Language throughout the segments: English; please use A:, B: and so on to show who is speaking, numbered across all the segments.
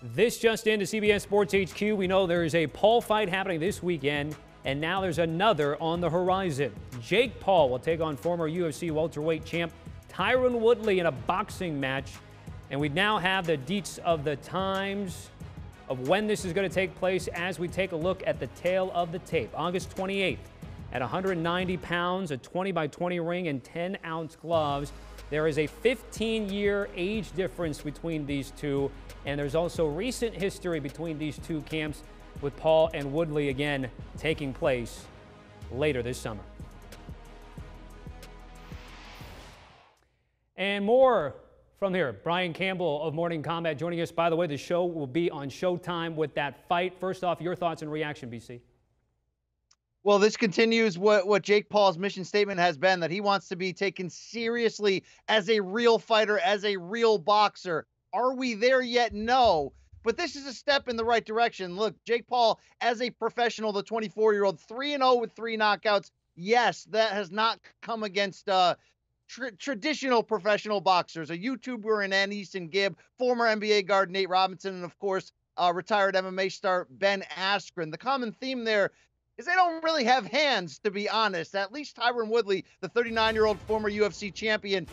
A: This just into CBS Sports HQ. We know there is a Paul fight happening this weekend, and now there's another on the horizon. Jake Paul will take on former UFC welterweight champ Tyron Woodley in a boxing match. And we now have the deets of the times of when this is going to take place as we take a look at the tail of the tape. August 28th at 190 pounds, a 20 by 20 ring and 10-ounce gloves. There is a 15-year age difference between these two, and there's also recent history between these two camps, with Paul and Woodley again taking place later this summer. And more from here. Brian Campbell of Morning Combat joining us. By the way, the show will be on Showtime with that fight. First off, your thoughts and reaction, BC.
B: Well, this continues what Jake Paul's mission statement has been, that he wants to be taken seriously as a real fighter, as a real boxer. Are we there yet? No. But this is a step in the right direction. Look, Jake Paul, as a professional, the 24-year-old, 3-0 with 3 knockouts. Yes, that has not come against traditional professional boxers. A YouTuber in Easton Gibb, former NBA guard Nate Robinson, and, of course, retired MMA star Ben Askren. The common theme there is they don't really have hands, to be honest. At least Tyron Woodley, the 39-year-old former UFC champion,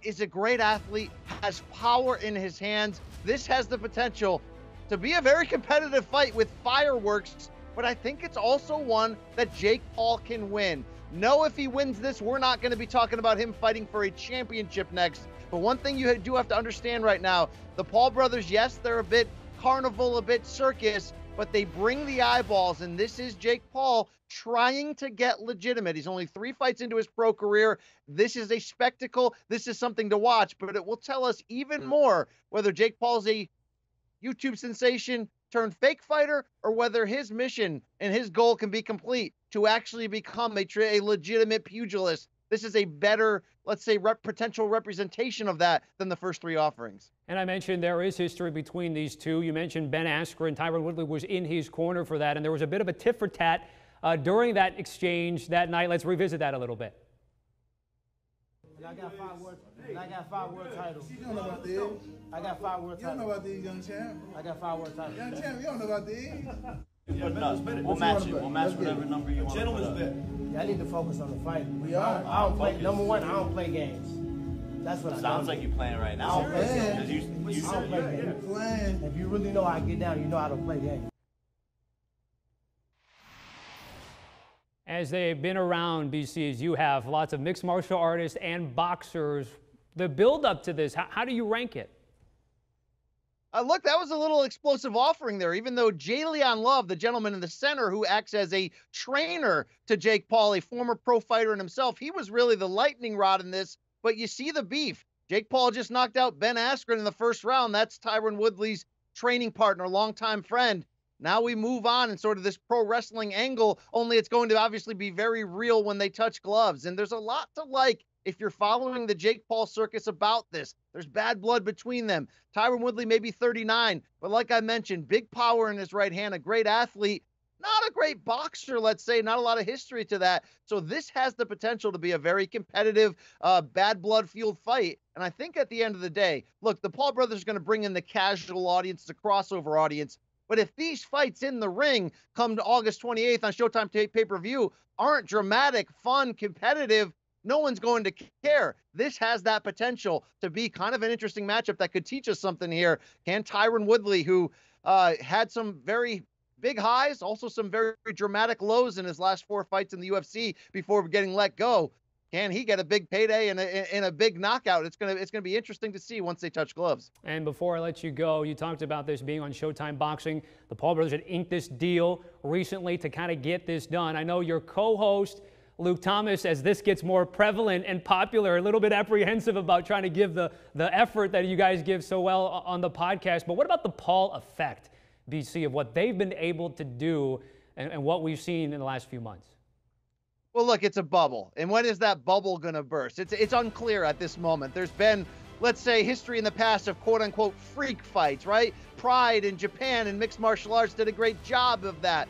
B: is a great athlete, has power in his hands. This has the potential to be a very competitive fight with fireworks, but I think it's also one that Jake Paul can win. No, if he wins this, we're not going to be talking about him fighting for a championship next. But one thing you do have to understand right now, the Paul brothers, yes, they're a bit carnival, a bit circus, but they bring the eyeballs, and this is Jake Paul trying to get legitimate. He's only 3 fights into his pro career. This is a spectacle. This is something to watch, but it will tell us even more whether Jake Paul's a YouTube sensation turned fake fighter, or whether his mission and his goal can be complete to actually become a legitimate pugilist. This is a better, let's say, potential representation of that than the first 3 offerings.
A: And I mentioned there is history between these two. You mentioned Ben Askren. Tyron Woodley was in his corner for that, and there was a bit of a tit for tat during that exchange that night. Let's revisit that a little bit.
C: I got 5 world. I got 5 world titles.
D: You don't know about these.
C: I got 5 world titles.
D: You don't know about these, young champ.
C: I got 5 world titles.
D: Young champ, you don't know about these.
E: We'll match it. We'll match whatever number you want. Gentlemen's bet.
C: Yeah, I need to focus on the fight.
D: We are.
C: I don't play. Number one, I don't play games. That's what I
E: Sounds like you're playing right now.
C: I don't play games. I don't play games.
D: Playing.
C: If you really know how to get down, you know how to play games.
A: As they've been around, BC, as you have, lots of mixed martial artists and boxers, the build-up to this, how do you rank it?
B: Look, that was a little explosive offering there, even though Jalen Love, the gentleman in the center who acts as a trainer to Jake Paul, a former pro fighter in himself, he was really the lightning rod in this. But you see the beef. Jake Paul just knocked out Ben Askren in the first round. That's Tyron Woodley's training partner, longtime friend. Now we move on in sort of this pro wrestling angle, only it's going to obviously be very real when they touch gloves. And there's a lot to like if you're following the Jake Paul circus about this. There's bad blood between them. Tyron Woodley may be 39, but like I mentioned, big power in his right hand, a great athlete, not a great boxer, let's say, not a lot of history to that. So this has the potential to be a very competitive, bad blood-fueled fight. And I think at the end of the day, look, the Paul brothers are going to bring in the casual audience, the crossover audience. But if these fights in the ring come to August 28th on Showtime pay-per-view aren't dramatic, fun, competitive, no one's going to care. This has that potential to be kind of an interesting matchup that could teach us something here. Can Tyron Woodley, who had some very big highs, also some very dramatic lows in his last 4 fights in the UFC before getting let go, can he get a big payday and a big knockout? It's gonna be interesting to see once they touch gloves.
A: And before I let you go, you talked about this being on Showtime Boxing. The Paul brothers had inked this deal recently to kind of get this done. I know your co-host, Luke Thomas, as this gets more prevalent and popular, a little bit apprehensive about trying to give the effort that you guys give so well on the podcast. But what about the Paul effect, BC, of what they've been able to do and what we've seen in the last few months?
B: Well, look, it's a bubble. And when is that bubble going to burst? It's unclear at this moment. There's been, let's say, history in the past of quote-unquote freak fights, right? Pride in Japan and mixed martial arts did a great job of that.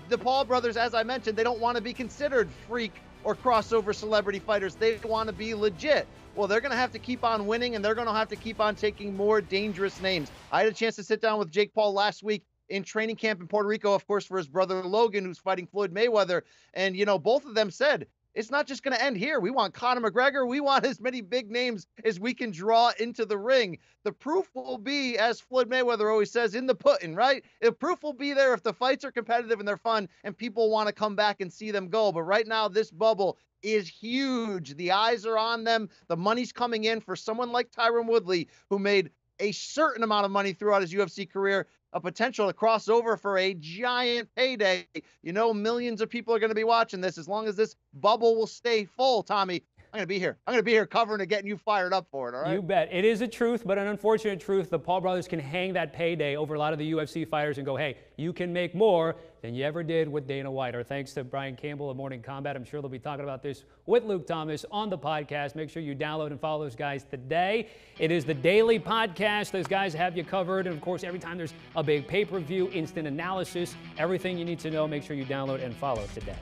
B: The Paul brothers, as I mentioned, they don't want to be considered freak or crossover celebrity fighters. They want to be legit. well, they're going to have to keep on winning, and they're going to have to keep on taking more dangerous names. I had a chance to sit down with Jake Paul last week in training camp in Puerto Rico, of course, for his brother Logan, who's fighting Floyd Mayweather. And, you know, both of them said, it's not just going to end here. We want Conor McGregor. We want as many big names as we can draw into the ring. The proof will be, as Floyd Mayweather always says, in the pudding, right? The proof will be there if the fights are competitive and they're fun and people want to come back and see them go. But right now, this bubble is huge. The eyes are on them. The money's coming in for someone like Tyron Woodley, who made a certain amount of money throughout his UFC career, a potential to cross over for a giant payday. You know, millions of people are going to be watching this. As long as this bubble will stay full, Tommy, I'm going to be here. I'm going to be here covering it, getting you fired up for it, all right?
A: You bet. It is a truth, but an unfortunate truth. The Paul brothers can hang that payday over a lot of the UFC fighters and go, hey, you can make more than you ever did with Dana White. Our thanks to Brian Campbell of Morning Combat. I'm sure they'll be talking about this with Luke Thomas on the podcast. Make sure you download and follow those guys today. It is the daily podcast. Those guys have you covered. And, of course, every time there's a big pay-per-view, instant analysis, everything you need to know, make sure you download and follow today.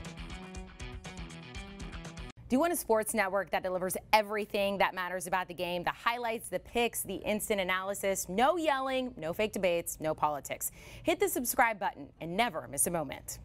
F: Do you want a sports network that delivers everything that matters about the game? The highlights, the picks, the instant analysis, no yelling, no fake debates, no politics. Hit the subscribe button and never miss a moment.